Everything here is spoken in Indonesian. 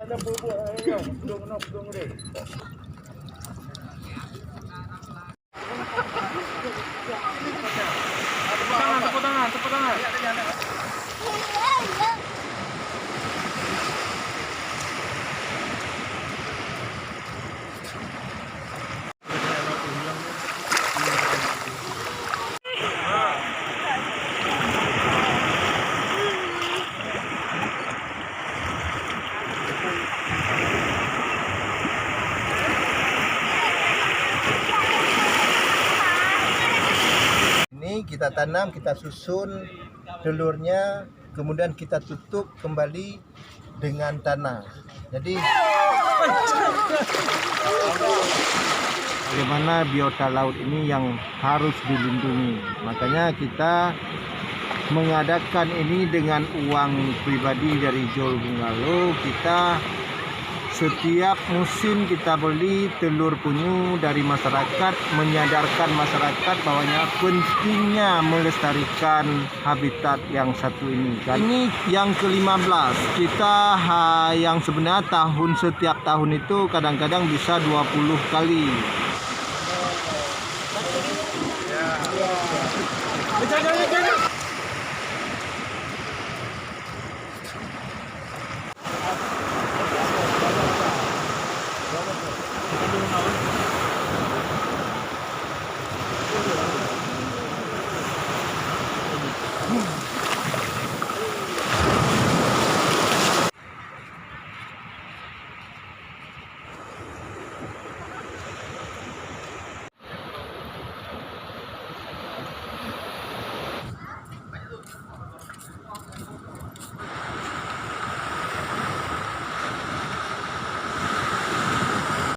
Ada bubuk ayo, dong deh. Tepuk tangan. Ini kita tanam, kita susun telurnya, kemudian kita tutup kembali dengan tanah. Jadi bagaimana biota laut ini yang harus dilindungi. Makanya kita mengadakan ini dengan uang pribadi dari Jol Bungalo. Kita setiap musim kita beli telur penyu dari masyarakat, menyadarkan masyarakat bahwanya pentingnya melestarikan habitat yang satu ini. Ini yang ke-15. Kita yang sebenarnya setiap tahun itu kadang-kadang bisa 20 kali.